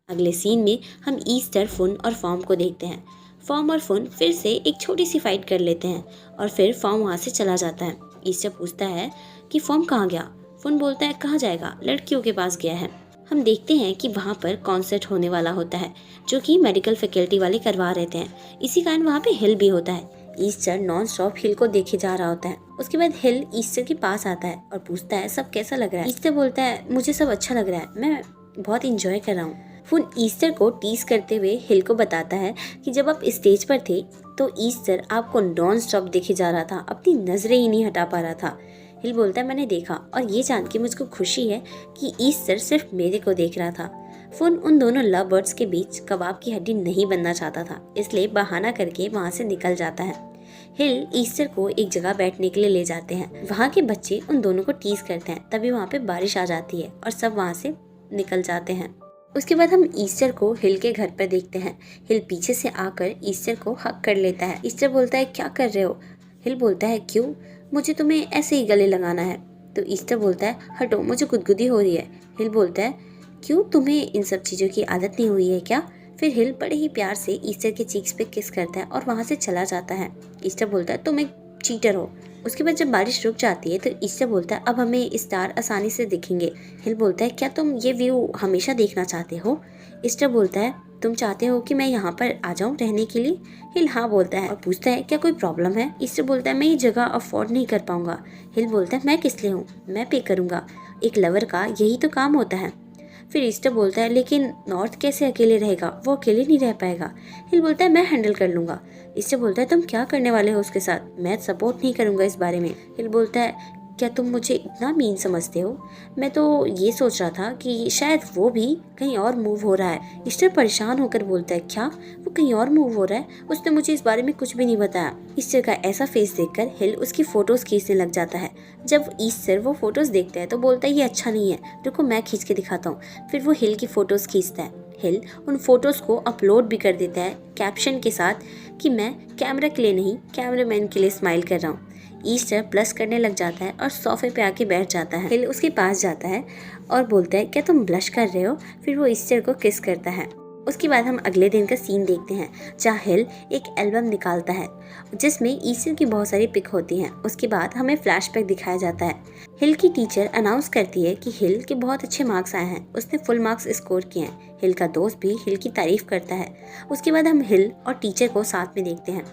अगले सीन में हम ईस्टर, फुन और फॉर्म को देखते हैं। फॉर्म और फुन फिर से एक छोटी सी फाइट कर लेते हैं और फिर फॉर्म वहाँ से चला जाता है। ईस्टर पूछता है कि फॉर्म कहाँ गया। फुन बोलता है कहाँ जाएगा, लड़कियों के पास गया है। हम देखते हैं कि वहाँ पर कॉन्सर्ट होने वाला होता है जो कि मेडिकल फैकल्टी वाले करवा रहते हैं। इसी कारण वहाँ पे हिल भी होता है। ईस्टर नॉन स्टॉप हिल को देखे जा रहा होता है। उसके बाद हिल ईस्टर के पास आता है और पूछता है सब कैसा लग रहा है। ईस्टर बोलता है मुझे सब अच्छा लग रहा है, मैं बहुत इंजॉय कर रहा हूँ। फुन ईस्टर को टीज करते हुए हिल को बताता है कि जब आप स्टेज पर थे तो ईस्टर आपको नॉन स्टॉप देखे जा रहा था, अपनी नजरें ही नहीं हटा पा रहा था। हिल बोलता है मैंने देखा और ये जान के मुझको खुशी है कि ईस्टर सिर्फ मेरे को देख रहा था। फुन उन दोनों लव बर्ड्स के बीच कबाब की हड्डी नहीं बनना चाहता था, इसलिए बहाना करके वहाँ से निकल जाता है। हिल ईस्टर को एक जगह बैठने के लिए ले जाते हैं। वहाँ के बच्चे उन दोनों को टीज करते हैं, तभी वहाँ पे बारिश आ जाती है और सब वहाँ से निकल जाते हैं। उसके बाद हम ईस्टर को हिल के घर पर देखते हैं। हिल पीछे से आकर ईस्टर को हक कर लेता है। ईस्टर बोलता है क्या कर रहे हो। हिल बोलता है क्यों, मुझे तुम्हें ऐसे ही गले लगाना है। तो ईस्टर बोलता है हटो, मुझे गुदगुदी हो रही है। हिल बोलता है क्यों, तुम्हें इन सब चीज़ों की आदत नहीं हुई है क्या। फिर हिल बड़े ही प्यार से ईस्टर के चीक्स पे किस करता है और वहाँ से चला जाता है। ईस्टर बोलता है तुम एक चीटर हो। उसके बाद जब बारिश रुक जाती है तो ईस्टर बोलता है अब हमें स्टार आसानी से दिखेंगे। हिल बोलता है क्या तुम ये व्यू हमेशा देखना चाहते हो। ईस्टर बोलता है तुम चाहते हो कि मैं यहाँ पर आ जाऊँ रहने के लिए। हिल हाँ बोलता है और पूछता है क्या कोई प्रॉब्लम है। ईस्टर बोलता है मैं ये जगह अफोर्ड नहीं कर पाऊंगा। हिल बोलता है मैं किस लिए हूँ, मैं पे करूँगा, एक लवर का यही तो काम होता है। फिर ईस्टर बोलता है लेकिन नॉर्थ कैसे अकेले रहेगा, वो अकेले नहीं रह पाएगा। हिल बोलता है मैं हैंडल कर लूंगा। ईस्टर बोलता है तुम क्या करने वाले हो उसके साथ, मैं सपोर्ट नहीं करूंगा इस बारे में। हिल बोलता है क्या तुम मुझे इतना मीन समझते हो, मैं तो ये सोच रहा था कि शायद वो भी कहीं और मूव हो रहा है। ईस्टर परेशान होकर बोलता है क्या वो कहीं और मूव हो रहा है, उसने मुझे इस बारे में कुछ भी नहीं बताया। ईस्टर का ऐसा फेस देखकर हिल उसकी फोटोज खींचने लग जाता है। जब ईस्टर वो फोटोज देखता है तो बोलता है ये अच्छा नहीं है, रुको मैं खींच के दिखाता हूँ। फिर वो हिल की फोटोज खींचता है। हिल उन फोटोज को अपलोड भी कर देता है कैप्शन के साथ कि मैं कैमरा के लिए नहीं, कैमरामैन के लिए स्माइल कर रहा हूँ। ईस्टर प्लस करने लग जाता है और सोफे पे आके बैठ जाता है। हिल उसके पास जाता है और बोलता है क्या तुम ब्लश कर रहे हो। फिर वो ईस्टर को किस करता है। उसके बाद हम अगले दिन का सीन देखते हैं जहाँ हिल एक एल्बम निकालता है जिसमें ईस्टर की बहुत सारी पिक होती हैं। उसके बाद हमें फ्लैशबैक दिखाया जाता है। हिल की टीचर अनाउंस करती है कि हिल के बहुत अच्छे मार्क्स आए हैं, उसने फुल मार्क्स स्कोर किए हैं। हिल का दोस्त भी हिल की तारीफ करता है। उसके बाद हम हिल और टीचर को साथ में देखते हैं।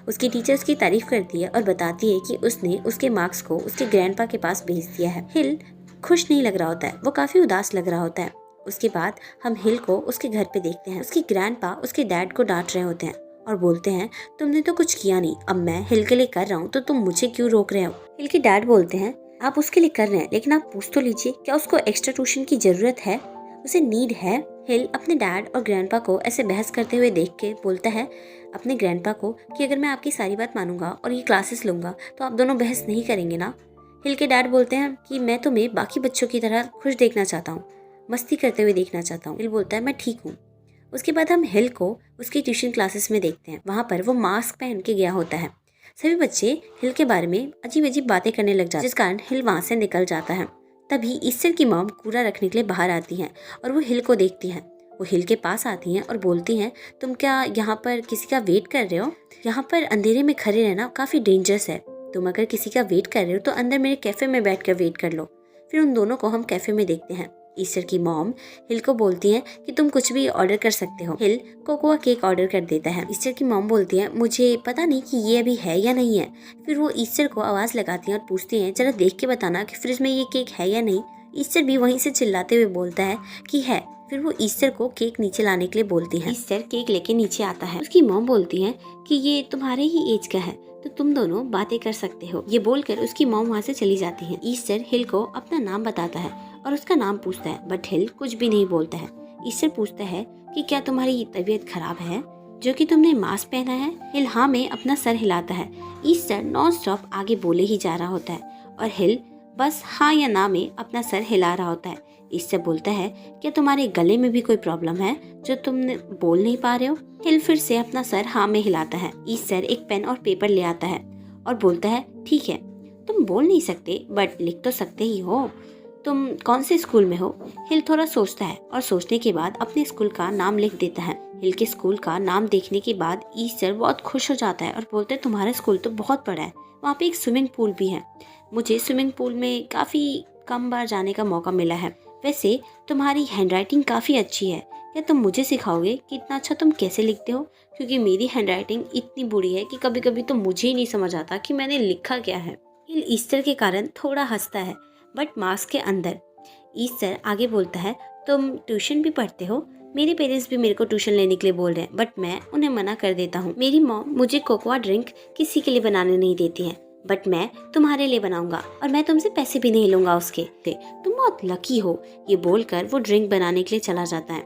उसकी टीचर उसकी तारीफ करती है और बताती है कि उसने उसके मार्क्स को उसके ग्रैंडपा के पास भेज दिया है। हिल खुश नहीं लग रहा होता है, वो काफी उदास लग रहा होता है। उसके बाद हम हिल को उसके घर पे देखते हैं। उसकी ग्रैंडपा उसके डैड को डांट रहे होते हैं और बोलते हैं तुमने तो कुछ किया नहीं, अब मैं हिल के लिए कर रहा हूँ तो तुम मुझे क्यों रोक रहे हो। हिल के डैड बोलते हैं आप उसके लिए कर रहे हैं लेकिन आप पूछ तो लीजिए क्या उसको एक्स्ट्रा ट्यूशन की जरूरत है, उसे नीड है। हिल अपने डैड और ग्रैंडपा को ऐसे बहस करते हुए देख के बोलता है अपने ग्रैंडपा को कि अगर मैं आपकी सारी बात मानूंगा और ये क्लासेस लूंगा तो आप दोनों बहस नहीं करेंगे ना। हिल के डैड बोलते हैं कि मैं तुम्हें बाकी बच्चों की तरह खुश देखना चाहता हूँ, मस्ती करते हुए देखना चाहता हूँ। हिल बोलता है मैं ठीक हूँ। उसके बाद हम हिल को उसकी ट्यूशन क्लासेस में देखते हैं। वहाँ पर वो मास्क पहन के गया होता है। सभी बच्चे हिल के बारे में अजीब अजीब बातें करने लग जाते हैं जिस कारण हिल वहाँ से निकल जाता है। तभी ईस्टर की मॉम कूड़ा रखने के लिए बाहर आती हैं और वो हिल को देखती हैं। वो हिल के पास आती हैं और बोलती हैं तुम क्या यहाँ पर किसी का वेट कर रहे हो, यहाँ पर अंधेरे में खड़े रहना काफ़ी डेंजरस है, तुम अगर किसी का वेट कर रहे हो तो अंदर मेरे कैफ़े में बैठ कर वेट कर लो। फिर उन दोनों को हम कैफ़े में देखते हैं। ईस्टर की मॉम हिल को बोलती है कि तुम कुछ भी ऑर्डर कर सकते हो। हिल कोकोआ केक ऑर्डर कर देता है। ईस्टर की मॉम बोलती है मुझे पता नहीं कि ये अभी है या नहीं है। फिर वो ईस्टर को आवाज़ लगाती हैं और पूछती हैं जरा देख के बताना कि फ्रिज में ये केक है या नहीं। ईस्टर भी वहीं से चिल्लाते हुए बोलता है कि है। फिर वो ईस्टर को केक नीचे लाने के लिए बोलती है। ईस्टर केक लेके नीचे आता है। उसकी मॉम बोलती है कि ये तुम्हारे ही एज का है तो तुम दोनों बातें कर सकते हो। ये बोलकर उसकी मॉम वहाँ से चली जाती है। ईस्टर हिल को अपना नाम बताता है और उसका नाम पूछता है बट हिल कुछ भी नहीं बोलता है। ईस्टर पूछता है कि क्या तुम्हारी तबीयत खराब है जो कि तुमने मास्क पहना है। हिल हाँ में अपना सर हिलाता है। ईस्टर नॉन स्टॉप आगे बोले ही जा रहा होता है और हिल बस हाँ या ना में अपना सर हिला रहा होता है। ईस्टर बोलता है क्या तुम्हारे गले में भी कोई प्रॉब्लम है जो तुम बोल नहीं पा रहे हो। हिल फिर से अपना सर हाँ में हिलाता है। ईस्टर एक पेन और पेपर ले आता है और बोलता है ठीक है तुम बोल नहीं सकते बट लिख तो सकते ही हो, तुम कौन से स्कूल में हो? हिल थोड़ा सोचता है और सोचने के बाद अपने स्कूल का नाम लिख देता है। हिल के स्कूल का नाम देखने के बाद ईस्टर बहुत खुश हो जाता है और बोलते हैं तुम्हारा स्कूल तो बहुत बड़ा है, वहाँ पे एक स्विमिंग पूल भी है। मुझे स्विमिंग पूल में काफ़ी कम बार जाने का मौका मिला है। वैसे तुम्हारी हैंडराइटिंग काफ़ी अच्छी है, क्या तुम मुझे सिखाओगे कि इतना अच्छा तुम कैसे लिखते हो? क्योंकि मेरी हैंडराइटिंग इतनी बुरी है कि कभी कभी तो मुझे ही नहीं समझ आता कि मैंने लिखा क्या है। हिल ईस्टर के कारण थोड़ा हंसता है, बट मास्क के अंदर। ईस्टर आगे बोलता है तुम ट्यूशन भी पढ़ते हो? मेरे पेरेंट्स भी मेरे को ट्यूशन लेने के लिए बोल रहे हैं, बट मैं उन्हें मना कर देता हूँ। मेरी मॉम मुझे कोकोआ ड्रिंक किसी के लिए बनाने नहीं देती है, बट मैं तुम्हारे लिए बनाऊंगा और मैं तुमसे पैसे भी नहीं लूंगा उसके। तुम बहुत लकी हो। ये बोलकर वो ड्रिंक बनाने के लिए चला जाता है।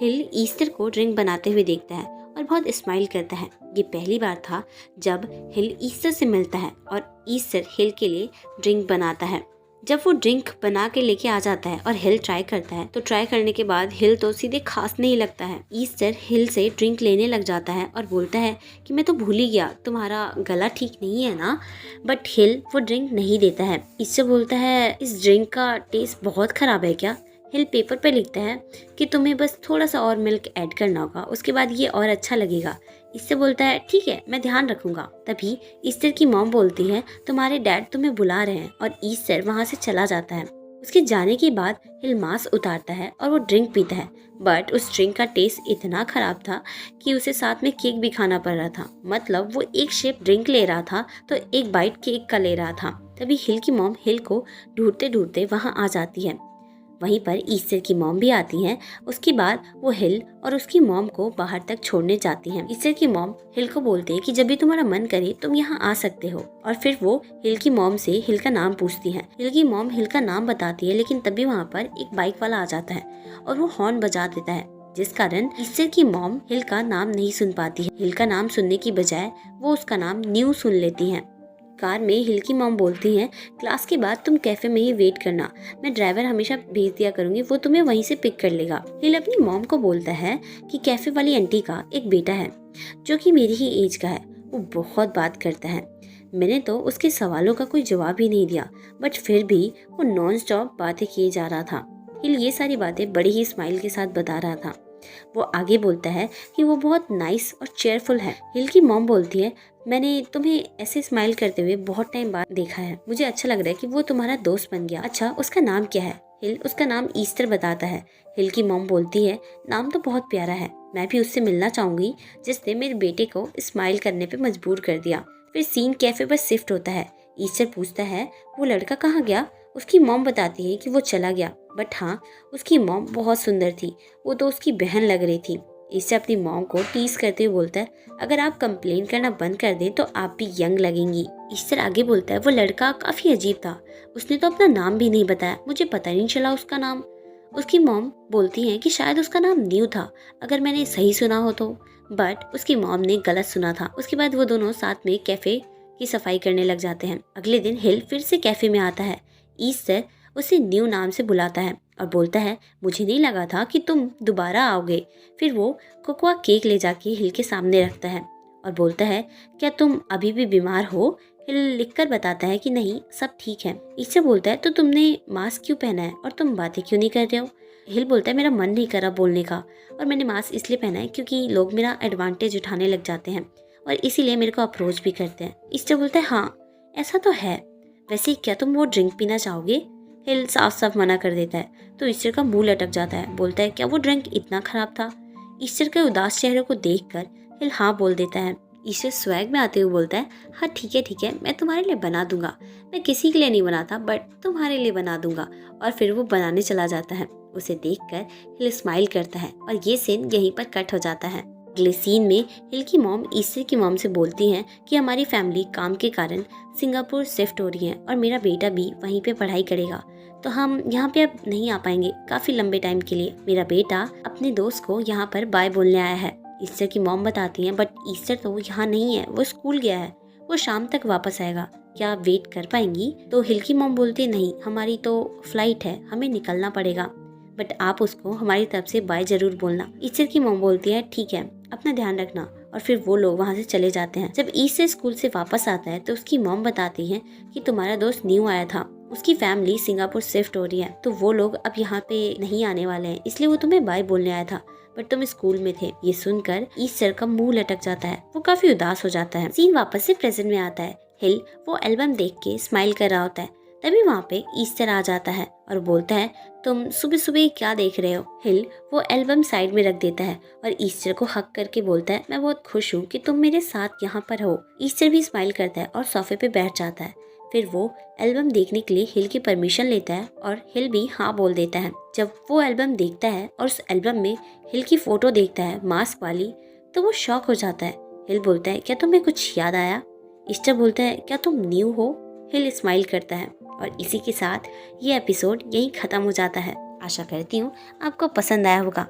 हिल ईस्टर को ड्रिंक बनाते हुए देखता है और बहुत स्माइल करता है। ये पहली बार था जब हिल ईस्टर से मिलता है और ईस्टर हिल के लिए ड्रिंक बनाता है। जब वो ड्रिंक बना के लेके आ जाता है और हिल ट्राई करता है तो ट्राई करने के बाद हिल तो सीधे खास नहीं लगता है। ईस्टर हिल से ड्रिंक लेने लग जाता है और बोलता है कि मैं तो भूल ही गया, तुम्हारा गला ठीक नहीं है ना? बट हिल वो ड्रिंक नहीं देता है। ईस्टर बोलता है इस ड्रिंक का टेस्ट बहुत खराब है क्या? हिल पेपर पे लिखता है कि तुम्हें बस थोड़ा सा और मिल्क ऐड करना होगा, उसके बाद ये और अच्छा लगेगा। इससे बोलता है ठीक है, मैं ध्यान रखूंगा। तभी ईस्टर की मॉम बोलती है तुम्हारे डैड तुम्हें बुला रहे हैं और ईस्टर वहाँ से चला जाता है। उसके जाने के बाद हिल मास्क उतारता है और वो ड्रिंक पीता है, बट उस ड्रिंक का टेस्ट इतना खराब था कि उसे साथ में केक भी खाना पड़ रहा था। मतलब वो एक शेप ड्रिंक ले रहा था तो एक बाइट केक का ले रहा था। तभी हिल की मॉम हिल को ढूंढते ढूंढते वहाँ आ जाती है। वहीं पर ईस्टर की मॉम भी आती हैं। उसके बाद वो हिल और उसकी मॉम को बाहर तक छोड़ने जाती हैं। ईस्टर की मॉम हिल को बोलते हैं कि जब भी तुम्हारा मन करे तुम यहाँ आ सकते हो। और फिर वो हिल की मॉम से हिल का नाम पूछती हैं। हिल की मॉम हिल का नाम बताती है, लेकिन तभी वहाँ पर एक बाइक वाला आ जाता है और वो हॉर्न बजा देता है, जिस कारण ईस्टर की मॉम हिल का नाम नहीं सुन पाती है। हिल का नाम सुनने की बजाय वो उसका नाम न्यू सुन लेती हैं। कार में हिल की मॉम बोलती हैं क्लास के बाद तुम कैफे में ही वेट करना, मैं ड्राइवर हमेशा भेज दिया करूंगी, वो तुम्हें वहीं से पिक कर लेगा। हिल अपनी मॉम को बोलता है कि कैफे वाली आंटी का एक बेटा है जो कि मेरी ही एज का है, वो बहुत बात करता है। मैंने तो उसके सवालों का कोई जवाब ही नहीं दिया, बट फिर भी वो नॉन स्टॉप बातें किए जा रहा था। हिल ये सारी बातें बड़ी ही स्माइल के साथ बता रहा था। वो आगे बोलता है कि वो बहुत नाइस और चेयरफुल है। हिल की मॉम बोलती है मैंने तुम्हें ऐसे स्माइल करते हुए बहुत टाइम बाद देखा है, मुझे अच्छा लग रहा है कि वो तुम्हारा दोस्त बन गया। अच्छा, उसका नाम क्या है? हिल उसका नाम ईस्टर बताता है। हिल की मॉम बोलती है नाम तो बहुत प्यारा है, मैं भी उससे मिलना चाहूंगी जिसने मेरे बेटे को स्माइल करने पे मजबूर कर दिया। फिर सीन कैफे पर शिफ्ट होता है। ईस्टर पूछता है वो लड़का कहाँ गया? उसकी मॉम बताती है कि वो चला गया, बट हाँ, उसकी मॉम बहुत सुंदर थी, वो तो उसकी बहन लग रही थी। इससे अपनी मॉम को टीज करते हुए बोलता है अगर आप कंप्लेन करना बंद कर दें तो आप भी यंग लगेंगी। ईस्टर आगे बोलता है वो लड़का काफी अजीब था, उसने तो अपना नाम भी नहीं बताया, मुझे पता नहीं चला उसका नाम। उसकी मॉम बोलती है कि शायद उसका नाम न्यू था, अगर मैंने सही सुना हो तो, बट उसकी मॉम ने गलत सुना था। उसके बाद वो दोनों साथ में कैफे की सफाई करने लग जाते हैं। अगले दिन हिल फिर से कैफे में आता है। ईस्टर उसे न्यू नाम से बुलाता है और बोलता है मुझे नहीं लगा था कि तुम दोबारा आओगे। फिर वो कोकोआ केक ले जाके हिल के सामने रखता है और बोलता है क्या तुम अभी भी बीमार हो? हिल लिखकर बताता है कि नहीं, सब ठीक है। इससे बोलता है तो तुमने मास्क क्यों पहना है और तुम बातें क्यों नहीं कर रहे हो? हिल बोलता है मेरा मन नहीं करा बोलने का और मैंने मास्क इसलिए पहना है क्योंकि लोग मेरा एडवांटेज उठाने लग जाते हैं और इसीलिए मेरे को अप्रोच भी करते हैं। इससे बोलता है हाँ ऐसा तो है, वैसे क्या तुम वो ड्रिंक पीना चाहोगे? हिल साफ साफ मना कर देता है तो ईस्टर का मुंह लटक जाता है। बोलता है क्या वो ड्रिंक इतना खराब था? ईस्टर के उदास चेहरे को देखकर हिल हाँ बोल देता है। ईस्टर स्वैग में आते हुए बोलता है हाँ ठीक है, मैं तुम्हारे लिए बना दूंगा, मैं किसी के लिए नहीं बनाता बट तुम्हारे लिए बना दूंगा। और फिर वो बनाने चला जाता है। उसे देखकर हिल स्माइल करता है और ये सीन यहीं पर कट हो जाता है। अगले सीन में हिल की मॉम ईस्टर की मॉम से बोलती हैं कि हमारी फैमिली काम के कारण सिंगापुर शिफ्ट हो रही है और मेरा बेटा भी वहीं पे पढ़ाई करेगा, तो हम यहाँ पे अब नहीं आ पाएंगे काफी लंबे टाइम के लिए। मेरा बेटा अपने दोस्त को यहाँ पर बाय बोलने आया है। ईस्टर की मॉम बताती हैं बट ईस्टर तो यहाँ नहीं है, वो स्कूल गया है, वो शाम तक वापस आएगा, क्या आप वेट कर पाएंगी? तो हिल की मॉम बोलती नहीं, हमारी तो फ्लाइट है, हमें निकलना पड़ेगा, बट आप उसको हमारी तरफ से बाय जरूर बोलना। ईस्टर की मॉम बोलती है ठीक है, अपना ध्यान रखना। और फिर वो लोग वहाँ से चले जाते हैं। जब ईस्टर स्कूल से वापस आता है तो उसकी मॉम बताती है कि तुम्हारा दोस्त न्यू आया था, उसकी फैमिली सिंगापुर शिफ्ट हो रही है, तो वो लोग अब यहाँ पे नहीं आने वाले हैं, इसलिए वो तुम्हें बाय बोलने आया था, बट तुम स्कूल में थे। ये सुनकर ईस्टर का मुंह लटक जाता है, वो काफी उदास हो जाता है। सीन वापस से प्रेजेंट में आता है। हिल वो एल्बम देख के स्माइल कर रहा होता है, तभी वहाँ पे ईस्टर आ जाता है और बोलता है, तुम सुबह सुबह क्या देख रहे हो। हिल वो एल्बम साइड में रख देता है और ईस्टर को हक करके बोलता है, मैं बहुत खुश हूँ कि तुम मेरे साथ यहाँ पर हो। ईस्टर भी स्माइल करता है और सोफे पे बैठ जाता है। फिर वो एल्बम देखने के लिए हिल की परमिशन लेता है और हिल भी हाँ बोल देता है। जब वो एल्बम देखता है और उस एल्बम में हिल की फोटो देखता है मास्क वाली, तो वो शॉक हो जाता है। हिल बोलता है, क्या तुम्हें कुछ याद आया। ईस्टर बोलता है, क्या तुम न्यू हो। हिल स्माइल करता है और इसी के साथ ये एपिसोड यहीं ख़त्म हो जाता है। आशा करती हूँ आपको पसंद आया होगा।